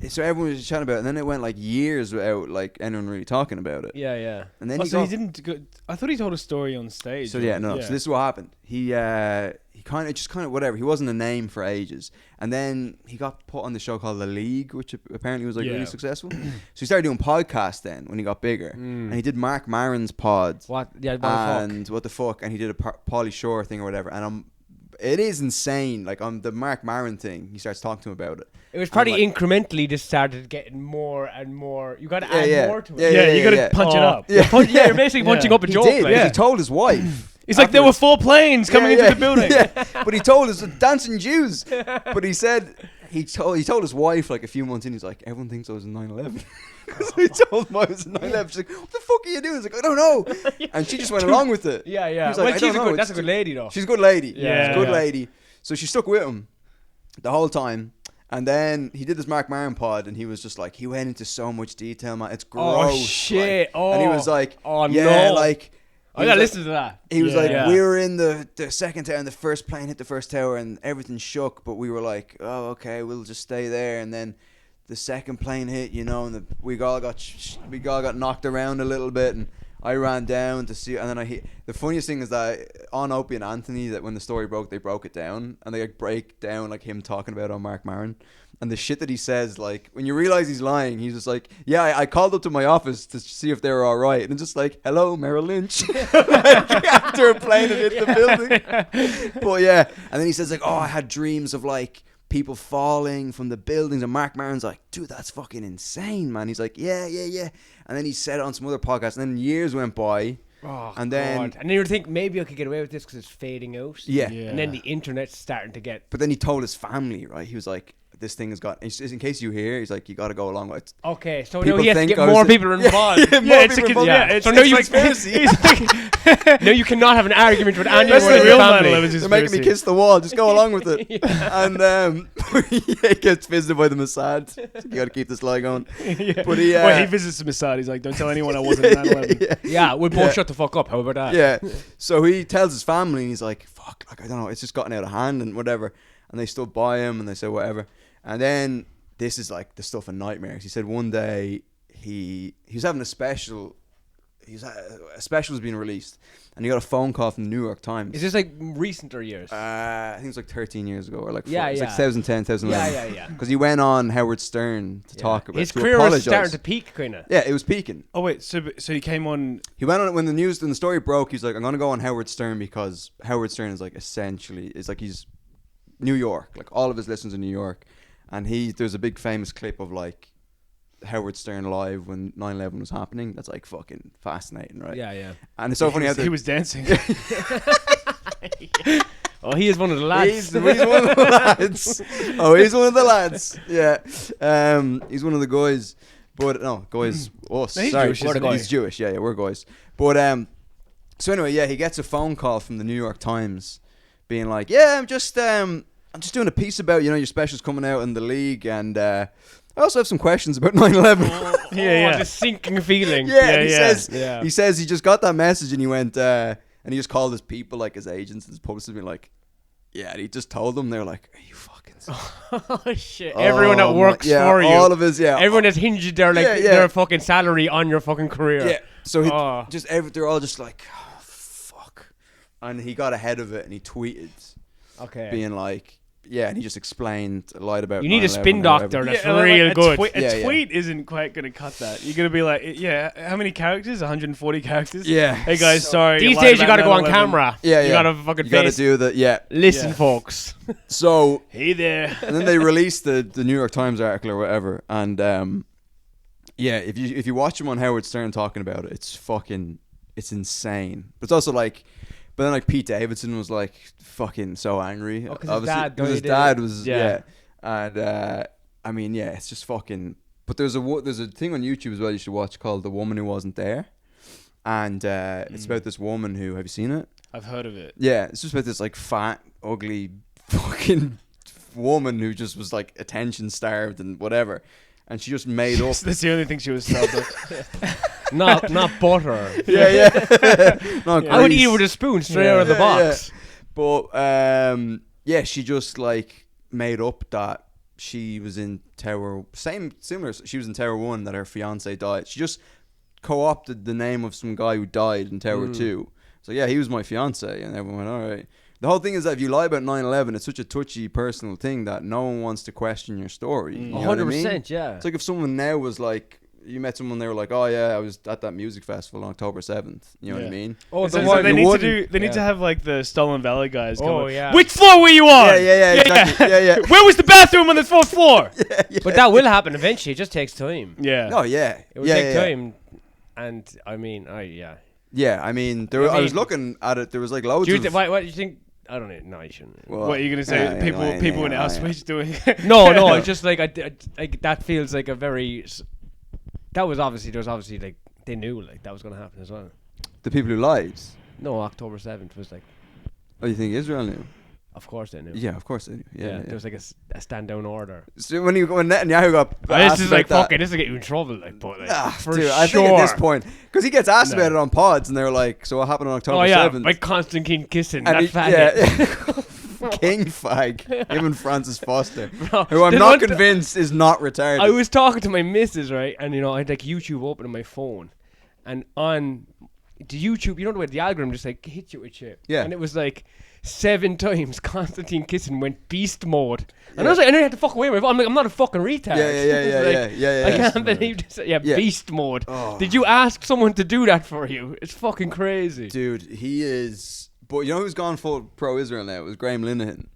so everyone was chatting about it, and then it went years without anyone really talking about it. Yeah. And then So he didn't go. I thought he told a story on stage. So yeah, no. So this is what happened. He kind of whatever. He wasn't a name for ages, and then he got put on the show called The League, which apparently was really successful. So he started doing podcasts then when he got bigger, and he did Mark Maron's pod. What? Yeah. What the fuck? And what the fuck? And he did a Pauly Shore thing or whatever. And it is insane. On the Mark Maron thing, he starts talking to him about it. It was probably incrementally just started getting more and more. You got to add more to it. Yeah, you got to punch it up. Yeah, you're basically punching up a He joke. did. Like. He told his wife. He's like, there were 4 planes coming into the building. Yeah. But he told us dancing Jews. But he said he told his wife a few months in. He's like, everyone thinks I was in 9/11. So he told him I was in 9/11. She's like, what the fuck are you doing? He's like, I don't know. And she just went along with it. Yeah. He was Well, like, I don't know. that's a good lady, though. She's a good lady. Yeah. She's a good lady. So she stuck with him the whole time. And then he did this Mark Maron pod, and he was just he went into so much detail, man. It's gross. Oh, shit. And he was like, oh, yeah, no. I gotta listen to that. He was Yeah. we were in the second tower, and the first plane hit the first tower, and everything shook. But we were like, oh, okay, we'll just stay there. And then the second plane hit, and we all got knocked around a little bit, and I ran down to see. And then the funniest thing is that on Opie and Anthony, that when the story broke, they broke it down, and they break down him talking about it on Mark Maron. And the shit that he says, when you realize he's lying, he's just yeah, I called up to my office to see if they were all right. And it's just hello, Merrill Lynch. After a plane had hit the building. But yeah. And then he says, oh, I had dreams of people falling from the buildings. And Mark Maron's like, dude, that's fucking insane, man. He's like, yeah. And then he said it on some other podcast. And then years went by. Oh, And then- God. And then you think maybe I could get away with this because it's fading out. Yeah. And then the internet's starting to get. But then he told his family, right? He was like, "This thing has got." It's in case you hear, he's like, "You got to go along with it." Okay, so People now he has to think get I was more the- people involved. Yeah, more Yeah, it's people like, involved. yeah, it's, So now it's you- like No, you cannot have an argument with anyone that's in the your real family. 9/11 They're making me conspiracy. kiss the wall. Just go along with it. And he gets visited by the Mossad. You got to keep this lie going. yeah. But he, Well, he visits the Mossad. He's like, don't tell anyone I wasn't at 9/11. yeah, Yeah, we'll both Yeah. shut the fuck up. How about that? yeah. So he tells his family, and he's like, "Fuck, like I don't know, it's just gotten out of hand and whatever." And they stood by him, and they said whatever. And then this is like the stuff of nightmares. He said one day he was having a special. A special was being released, and he got a phone call from the New York Times. Is this like recent or years? I think it was like 13 years ago, or like Yeah, it's like yeah. 2010, 2011. Yeah. Because he went on Howard Stern to talk about His to career was apologize. starting to peak, kind of. Yeah, it was peaking. Oh wait, so he came on. He went on it when the story broke. He's like, I'm gonna go on Howard Stern because Howard Stern is like essentially it's like he's New York, like all of his listeners in New York, and there's a big famous clip of like Howard Stern live when 9/11 was happening. That's like fucking fascinating, right? Yeah. And it's so funny how He was dancing. Oh, he is one of the lads. He's one of the lads. Oh, he's one of the lads. Yeah. He's one of the guys. But no, guys. Us. No, he's Sorry, Jewish, isn't he? he's Jewish. Yeah, we're guys. But so anyway, yeah, he gets a phone call from the New York Times, being like, "Yeah, I'm just doing a piece about your specials coming out in the league, and I also have some questions about 9/11." Yeah. The sinking feeling. Yeah, and Yeah. he says he just got that message and he went and he just called his people, like his agents and his publicists, being like, yeah, and he just told them. They're like, "Are you fucking Oh shit! Everyone that works yeah, for you. all of his, yeah, Everyone has hinged their their fucking salary on your fucking career. yeah. So Oh. they're all just like, oh, fuck, and he got ahead of it and he tweeted, Okay. being like, yeah, and he just explained, lied about. You need a 9/11 spin or doctor whatever. that's like, real good. A Yeah, yeah. tweet isn't quite going to cut that. You're going to be like, yeah, how many characters? 140 characters? Yeah. Hey guys, So- sorry. These lied days you about got to go on 9/11. camera. Yeah, You yeah. got to fucking You got to face. do that. Yeah. Listen, Yeah. folks. So Hey there. and then they released the New York Times article or whatever, and yeah, if you watch him on Howard Stern talking about it, it's insane. But it's also like, but then like Pete Davidson was like fucking so angry. Oh, 'cause his obviously, dad 'cause his died, dad yeah. was Yeah. and I mean yeah, it's just fucking. But there's a thing on YouTube as well you should watch called "The Woman Who Wasn't There," and it's about this woman who, have you seen it? I've heard of it. Yeah, it's just about this like fat, ugly, fucking woman who just was like attention starved and whatever, and she just made up. That's the only thing she was starved of. not butter. Yeah. Not I would grease. eat it with a spoon straight Yeah. out of the Yeah, box. But yeah, she just like made up that she was in Tower. Similar. She was in Tower 1 that her fiance died. She just co-opted the name of some guy who died in Tower 2. So yeah, he was my fiance, and everyone went, all right. The whole thing is that if you lie about 9/11, it's such a touchy personal thing that no one wants to question your story. You know what I mean? 100%, yeah. It's like if someone now was like, you met someone, they were like, oh yeah, I was at that music festival on October 7th. You know what I Yeah. mean? Oh, So the so one they you need to wouldn't- do. They need to yeah. have like the Stolen Valley guys. Oh, Going, yeah. Which floor were you on? Yeah, exactly. Yeah. Where was the bathroom on the fourth floor? But that will happen eventually. It just takes time. Yeah. Oh yeah. It will yeah, take yeah. time. And I mean, yeah. Yeah, I mean, I I was mean- looking at it. There was like loads Do you of. what do you think? I don't know. No, you shouldn't. Well, What are you gonna say? yeah, People in yeah. Auschwitz doing? No. It's just like like that feels like a very. That was obviously like they knew like that was gonna happen as well. The people who lied. No, October 7th was like, Oh, you think Israel knew? of course they knew. Yeah, of course they knew. Yeah. There was like a stand down order. So when Netanyahu got This asked is about like that, fucking. This will get you in trouble, like, but like for dude, sure. I think at this point, because he gets asked No. about it on pods, and they're like, "So what happened on October Oh yeah, 7th?" like Constantine kissing And that he- faggot. King fag, him and Francis Foster, Bro, who I'm there's not one t- convinced is not retarded. I was talking to my missus, right, and I had like YouTube open on my phone, and on the YouTube, you know the way the algorithm just like hits you with shit. Yeah. And it was like 7 times Constantine kissing went beast mode, and I was like, and I had to fuck away with my phone. I'm like, I'm not a fucking retard. Yeah, It's like, yeah. I can't believe this. Yeah, Yeah. beast mode. Oh. Did you ask someone to do that for you? It's fucking crazy. Dude, he is. But you know who's gone full pro-Israel now? It was Graham Linehan.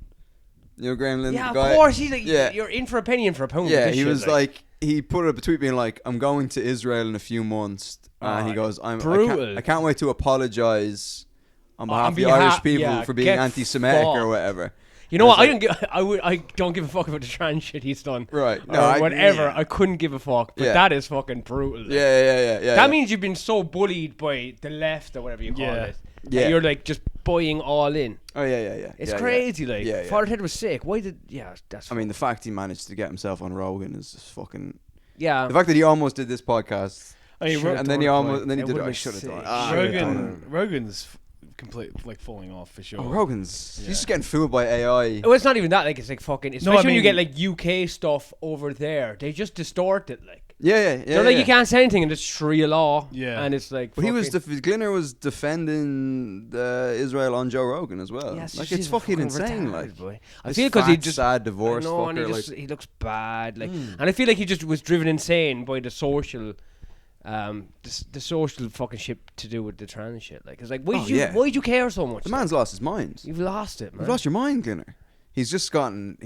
You know Graham Linehan, Yeah, the of guy? course. He's like, Yeah. you're in for a penny and for a pound. with Yeah, this he shit, was like, he put up a tweet being like, "I'm going to Israel in a few months," and he goes, brutal. I can't wait to apologize on behalf of the behalf- Irish people yeah, for being get anti-Semitic fucked. or whatever." You know what? And it's I don't give a fuck about the trans shit he's done. Right. No, No, I- whatever. yeah. I couldn't give a fuck. But Yeah. that is fucking brutal. like. Yeah. That means you've been so bullied by the left or whatever you call it. Yeah. That you're like just buying all in. Oh yeah. It's Yeah, crazy. Like Yeah. Father Ted was sick. Why did? Yeah, that's. I mean, the fact he managed to get himself on Rogan is just fucking. yeah. The fact that he almost did this podcast, I mean, Should've and then done he it, almost, boy. and then he It did. would've I been should have sick. done. Rogan's complete like falling off for sure. Oh, Rogan's. He's just getting fooled by AI. Well, it's not even that. Like it's like fucking. Especially I when you mean- get like UK stuff over there, they just distort it. Like Yeah. they're like you can't say anything and it's Sharia law. Yeah. And it's like. But he was fucking- Glinner was defending Israel on Joe Rogan as well. Yeah, Like she's it's fucking insane. retarded, Like boy. I this feel because he fat, just sad divorce I know, and fucker. he, Like just, he looks bad. Like, and I feel like he just was driven insane by the social, the social fucking shit to do with the trans shit. Like, it's like, why'd you care so much? the man's lost his mind. You've lost it, man. You've lost your mind, Glinner. He's gotten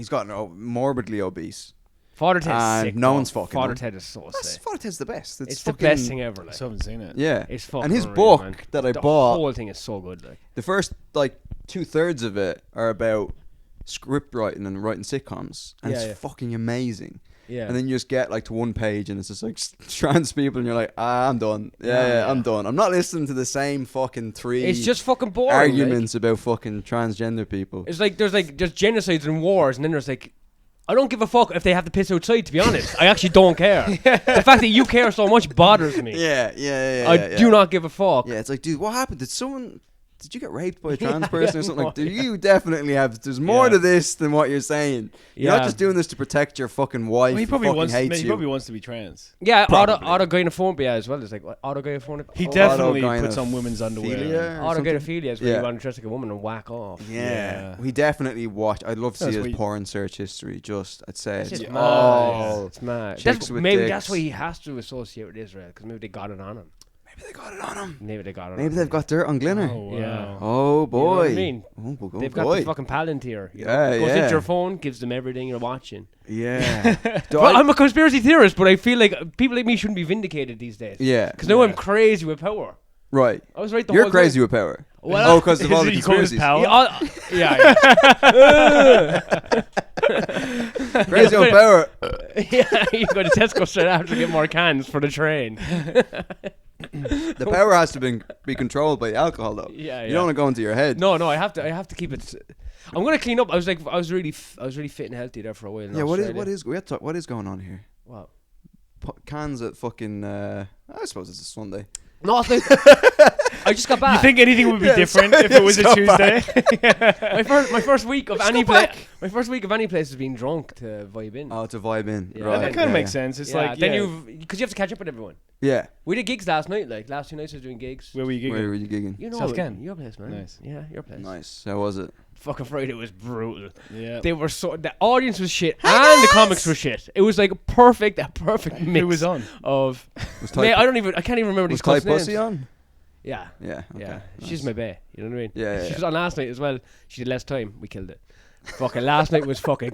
morbidly obese. Father Ted's and sick. no though. one's fucking Father him. Ted is so That's sick. Father Ted's the best. It's the fucking, best thing ever. I Like, still haven't seen it. Yeah, it's fucking. and his unreal, book man. that I the bought, whole thing is so good. Like, the first like 2/3 of it are about script writing and writing sitcoms, and it's fucking amazing. yeah. And then you just get like to one page and it's just like trans people and you're like, I'm done. Yeah, I'm done. I'm not listening to the same fucking three it's just fucking boring. arguments about fucking transgender people. Like. It's like there's genocides and wars, and then there's like. I don't give a fuck if they have to piss outside, to be honest. I actually don't care. The fact that you care so much bothers me. Yeah. I do not give a fuck. Yeah, it's like, dude, what happened? Did you get raped by a trans person or something? Like, you definitely have. There's more to this than what you're saying. You're not just doing this to protect your fucking wife. Well, he who probably fucking wants. hates He you. probably wants to be trans. Yeah, Probably. autogynephobia as well. It's like what, autogynephobia. He definitely Autogynephilia puts on women's underwear. or something. Autogynephilia is where Yeah. you want to dress like a woman and whack off. Yeah. He definitely watched. I'd love to see That's his what you- porn search history. Just, I'd say, It's just it's mad. all. It's mad. chicks with Maybe dicks. that's why he has to associate with Israel, because maybe they got it on him. Maybe they got it on him. Maybe they got it on Maybe him. they've got dirt on Glinner. Oh, wow. Yeah. Oh boy. You know what I mean? Oh, They've got boy. the fucking Palantir. You know? Yeah, Goes yeah. into your phone, gives them everything you're watching. Yeah. Well, I'm a conspiracy theorist, but I feel like people like me shouldn't be vindicated these days. Yeah. Because now I'm crazy with power. Right. I was right the You're whole crazy time. with power. Well, Because of all the You call this conspiracies. power? Yeah, Crazy on power. yeah, you go to Tesco straight after to get more cans for the train. The power has to be controlled by the alcohol, though. Yeah, You yeah. don't want to go into your head. No, I have to keep it. I'm gonna clean up. I was really fit and healthy there for a while. In Yeah. Australia. What is going on here? What? Cans at fucking. I suppose it's a Sunday. No, it's like I just got back. You think anything would be different if it was a so Tuesday? my first week of any place. My first week of any place has been drunk to vibe in. Oh, to vibe in. Yeah. Right. That kind of makes sense. It's yeah, like then yeah. because you have to catch up with everyone. Yeah. We did gigs last night. Like last 2 nights, I was doing gigs. Where were you Where gigging? were you gigging? You know, South Ken. your place, man. Nice. Yeah, your place. Nice. How was it? Fucking Friday was brutal. Yeah. They were the audience was shit and the comics were shit. It was like a perfect mix. Who was on? Of Was mate, I can't even remember was these Clay cunts' names. Pussy on? Yeah. Yeah. Okay. Yeah, Nice. she's my bae. You know what I mean? Yeah, yeah, She yeah. was on last night as well. She did less time. We killed it. Fucking last night was fucking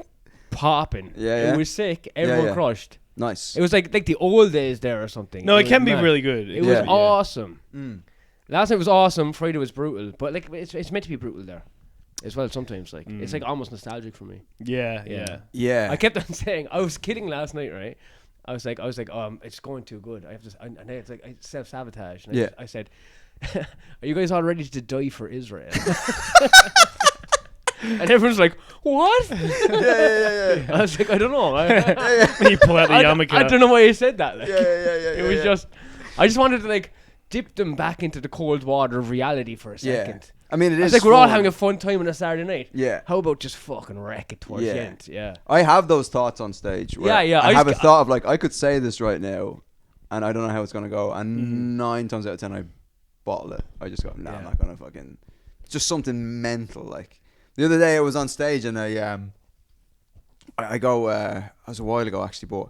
popping. Yeah, yeah. It was sick. Everyone yeah. crushed. Nice. It was like the old days there or something. No, it was can be mad. really good. It Yeah. was awesome. Mm. Last night was awesome. Friday was brutal, but like it's meant to be brutal there, as well. Sometimes like it's like almost nostalgic for me. Yeah, Yeah. yeah. Yeah. I kept on saying I was kidding last night, right? I was like, it's going too good. I have to, and it's like I self-sabotage. And Yeah. I said, are you guys all ready to die for Israel? And everyone's like, what? yeah. I was like, I don't know. When you pull out the yarmulke. I don't know why you said that. Like, Yeah. it was just, I just wanted to like dip them back into the cold water of reality for a Yeah. second. I mean, it It's is. like we're all fun. having a fun time on a Saturday night. Yeah. How about just fucking wreck it towards Yeah. the end? Yeah. I have those thoughts on stage. Where Yeah. I have a just- thought of like I could say this right now, and I don't know how it's gonna go. And 9 times out of 10, I bottle it. I just go, no, I'm not gonna fucking. It's just something mental. Like the other day, I was on stage and I go. It was a while ago actually, but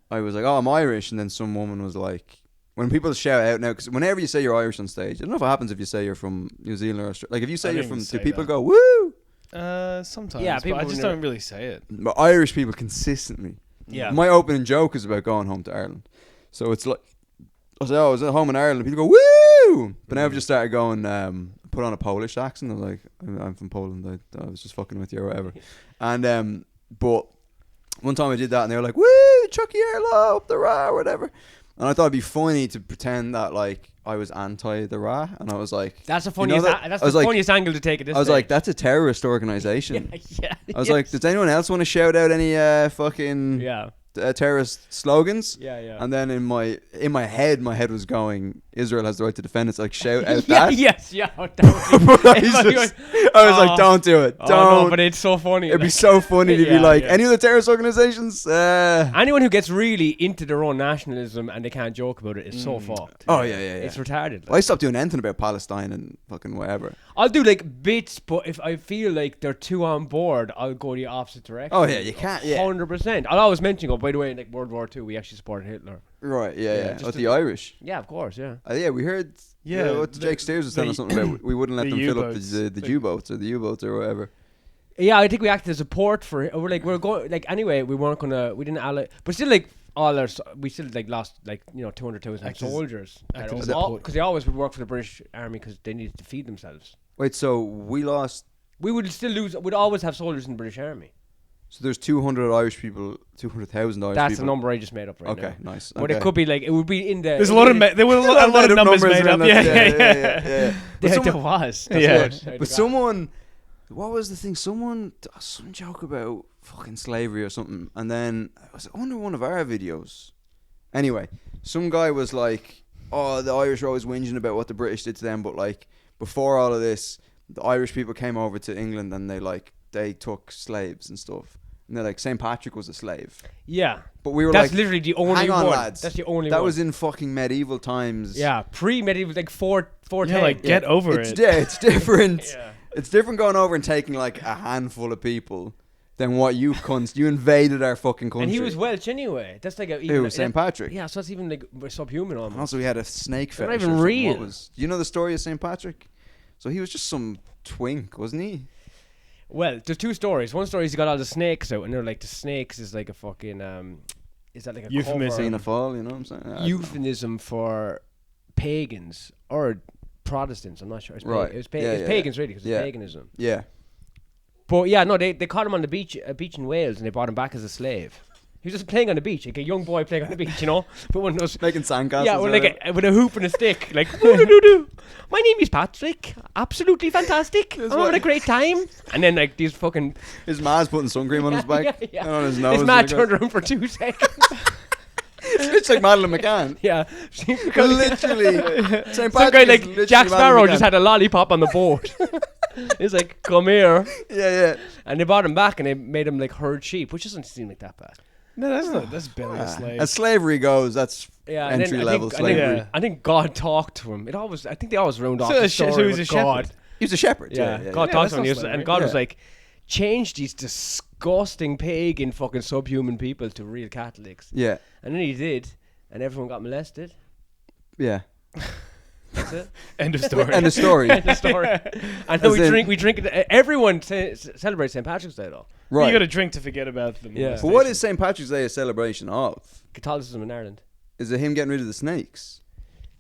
I was like, oh, I'm Irish, and then some woman was like. When people shout out now, because whenever you say you're Irish on stage, I don't know if it happens if you say you're from New Zealand or Australia. Like if you say I you're don't from, even say do people that. go woo? Sometimes. Yeah, but people I just never- don't really say it. But Irish people consistently Yeah. My opening joke is about going home to Ireland. So it's like, I was like, I was at home in Ireland. People go, woo! But now I've just started going, put on a Polish accent. I was like, I'm from Poland. I was just fucking with you or whatever. And, but one time I did that and they were like, woo, Chucky Erlo up the Ra or whatever. And I thought it'd be funny to pretend that like I was anti the Ra. And I was like, That's the funniest. That's the funniest angle to take at this. I was stage. like, that's a terrorist organization. Yeah. I was like, does anyone else want to shout out any fucking terrorist slogans? Yeah. And then in my head was going, Israel has the right to defend itself. Like shout out that. Yes. Yeah. But I was like, don't do it. Don't. No, but it's so funny. It'd be so funny to be like, yeah. any of the terrorist organizations? Anyone who gets really into their own nationalism and they can't joke about it is so fucked. Oh yeah. It's retarded. I stopped doing anything about Palestine and fucking whatever. I'll do like bits, but if I feel like they're too on board, I'll go the opposite direction. Oh yeah, you can't. Yeah. 100%. I'll always mention. Oh, by the way, in like World War II, we actually supported Hitler. Right. Yeah. just With the Irish. Yeah, of course. Yeah. Yeah, we heard. Yeah, what Jake Steers was telling us something about. We wouldn't let the them fill up U-boats. the U-boats or the U-boats or whatever. Yeah, I think we acted as support for it. We're going like anyway. We didn't ally, but still like we still like lost like 200,000 soldiers because they always would work for the British Army because they needed to feed themselves. Wait, so we lost. We would still lose. We'd always have soldiers in the British Army. So there's 200 Irish people, 200,000 Irish That's people. the number I just made up right now. Okay, nice. But it could be like it would be in the. There's a lot of there were a lot of numbers made up. Yeah. But But there was. But someone, what was the thing? Some joke about fucking slavery or something, and then I was under one of our videos. Anyway, some guy was like, "Oh, the Irish are always whinging about what the British did to them, but like before all of this, the Irish people came over to England and they took slaves and stuff." And they're like, St. Patrick was a slave. Yeah. But we were That's like, literally the only hang on, one. lads. That's the only that one. was in fucking medieval times. Yeah, pre-medieval, like 410. Yeah, like get over it. Yeah, it's different. Yeah. It's different going over and taking like a handful of people than what you invaded our fucking country. And he was Welsh anyway. That's like Who was St. Patrick? Yeah, so that's even like subhuman almost. And also, he had a snake They're fetish. not even or something. real. Do you know the story of St. Patrick? So he was just some twink, wasn't he? Well, there's two stories. One story is he got all the snakes out, and they're like the snakes is like a fucking is that like a Euphemism. Xenophile, you know what I'm saying? euphemism for pagans or Protestants? I'm not sure. It's Right. It's Yeah, pagans really because Yeah. it's paganism. Yeah. But yeah, no, they caught him on the beach, a beach in Wales, and they brought him back as a slave. He was just playing on the beach, like a young boy playing on the beach, but one of those. Making sandcastles. Yeah, with a hoop and a stick, like. "Doo-doo-doo-doo. My name is Patrick. Absolutely fantastic. I'm having a great time." And then like these fucking. His ma's putting sun cream on his back and on his nose. His man turned around for 2 seconds. It's like Madeleine McCann. Yeah, Literally. St. some Patrick guy is like literally Jack Sparrow Madeleine just McCann. had a lollipop on the boat. He's like, "Come here," Yeah. and they brought him back and they made him like herd sheep, which doesn't seem like that bad. No, that's not. That's barely a slave. As slavery goes, that's Yeah, and then entry level slavery. I think God talked to him. I think they always round off So the a she- story so he was with a God. shepherd. He was a shepherd. Yeah, Yeah. God Yeah, talked that's to him, not and slavery. God was Yeah. like, change these disgusting pagan fucking subhuman people to real Catholics. Yeah. And then he did, and everyone got molested. Yeah. That's it. End of story. End of story. End of story. And then As in- we drink it. Everyone celebrates St. Patrick's Day though. Right. You got to drink to forget about them. Yeah. But what is St. Patrick's Day a celebration of? Catholicism in Ireland. Is it him getting rid of the snakes?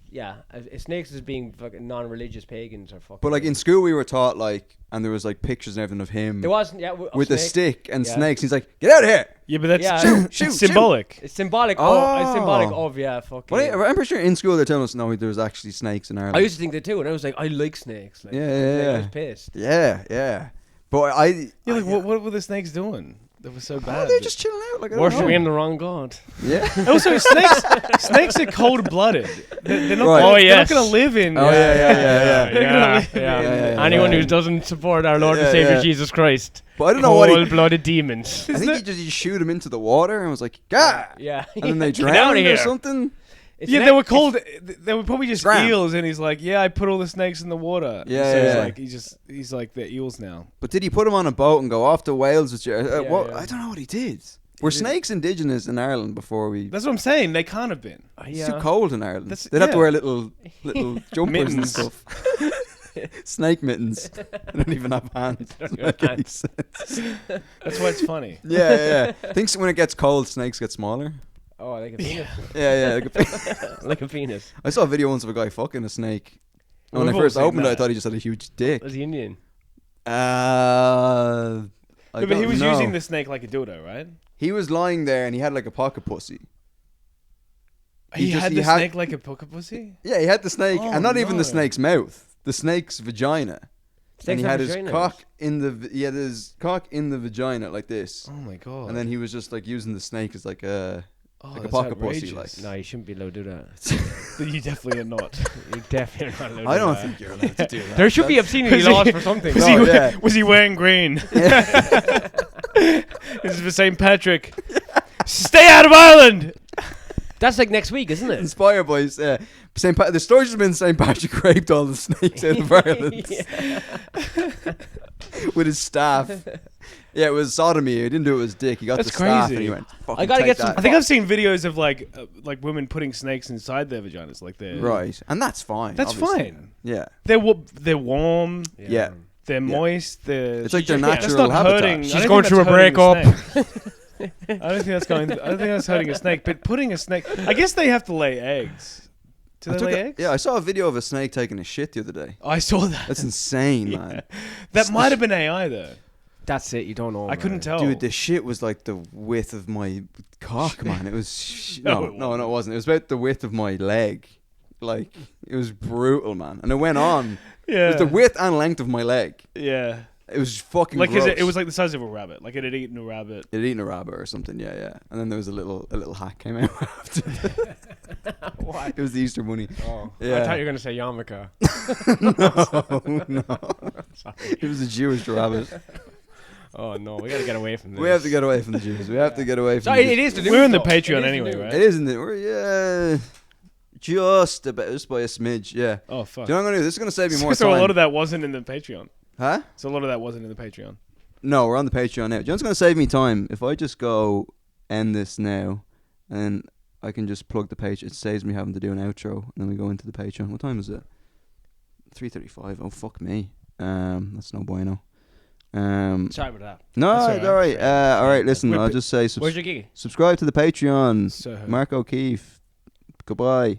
Yeah, snakes as being fucking non-religious pagans or fucking. But like in school we were taught like, and there was like pictures and everything of him there wasn't. Yeah, with a snake. stick and Yeah. snakes. He's like, get out of here. Yeah, but that's Yeah. Shoot, it's symbolic. It's symbolic. Oh. It's symbolic of fucking. But I'm pretty sure in school they're telling us no, there was actually snakes in Ireland. I used to think that too, and I was like, I like snakes. Like, Yeah. I was pissed. Yeah. But I Yeah, like what were the snakes doing? That was so oh, bad. they're just chilling out. Like I don't Worshipping know. the wrong god. Yeah. Also, snakes are cold-blooded. They're not. Right. Gonna, Oh, they're yes. not going to live in. Oh, yeah. Yeah. Anyone who doesn't support our Lord and Yeah, Savior yeah. Jesus Christ. But I don't know what he. Cold-blooded demons. I think he shoot him into the water and was like, "Gah!" Yeah. And then they Get drowned outta or here. something. It's Yeah, an they were ex- called. They were probably just Drown. eels, and he's like, "Yeah, I put all the snakes in the water." Yeah, so yeah. he's like they're eels now. But did he put him on a boat and go off to Wales with you? What? yeah. I don't know what he did. Were snakes indigenous in Ireland before we? That's what I'm saying. They can't have been. It's too cold in Ireland. That's- They'd have to yeah. wear little jumpers and Mittens. stuff. Snake mittens. I don't even have hands. Don't even have hands. That's why it's funny. Yeah. Thinks when it gets cold, snakes get smaller. Oh, like a penis. Yeah. Like a penis. I saw a video once of a guy fucking a snake. And when We've I all first seen opened it, I that. thought he just had a huge dick. Was he Indian? I But he don't was know. using the snake like a dildo, right? He was lying there and he had like a pocket pussy. He just- had he the had- snake like a poker pussy? Yeah, he had the snake, Oh, and not even no. the snake's mouth, the snake's vagina. Snakes And he have had his vaginas. cock in the he had his cock in the vagina like this, Oh my god. and then he was just like using the snake as like a oh, like a that's pocket pussy, outrageous. like. No, you shouldn't be allowed to do that. You definitely are not. You definitely are not allowed to I do don't that. think you're allowed to do that. There should be obscenity Was he- laws for something. Was, No, he, yeah. was he wearing green? This is for St. Patrick. Stay out of Ireland! That's like next week, isn't it? Inspired by the stories have been St. Patrick raped all the snakes out of Ireland with his staff. Yeah, it was sodomy. He didn't do it with his dick. He got That's the staff and crazy. he went. I gotta get some- I think I've seen videos of like women putting snakes inside their vaginas, like they're Right, and that's fine. That's obviously. fine. Yeah, They're warm. Yeah. They're moist. They're it's like their Yeah, that's natural not habitat. hurting. She's I don't going think through that's a hurting breakup. snake. I don't think that's going. I don't think that's hurting a snake. But putting a snake, I guess they have to lay eggs. Do they lay eggs? Yeah, I saw a video of a snake taking a shit the other day. I saw that. That's insane, man. That might have been AI though. That's it. You don't know. I couldn't tell. Dude, the shit was like the width of my cock, man. It was No, no, it it wasn't. It was about the width of my leg. Like it was brutal, man. And it went on. Yeah. It was the width and length of my leg. Yeah. It was fucking Like gross. it was like the size of a rabbit. Like it had eaten a rabbit. it had eaten a rabbit or something. Yeah. And then there was a little hat came out after. What? It was the Easter bunny. Oh, Yeah. I thought you were gonna say yarmulke. No. It was a Jewish rabbit. Oh no, we gotta get away from this. We have to get away from the Jews. We have to get away from. Sorry, the it is the news. We're in the though. Patreon It is the anyway, news. right? It isn't it? We're just by a smidge. Yeah. Oh fuck. Do you know what I'm gonna do? This is gonna save me more so time. a lot of that wasn't in the Patreon. Huh? So a lot of that wasn't in the Patreon. No, we're on the Patreon now. Do you know what's gonna save me time? If I just go end this now, and I can just plug the page. It saves me having to do an outro, and then we go into the Patreon. What time is it? 3:35. Oh fuck me. That's no bueno. Sorry about that. No, That's it's all right. alright. Alright, listen, Wait, I'll but just say Where's your gig? subscribe to the Patreon. So Mark O'Keefe. Goodbye.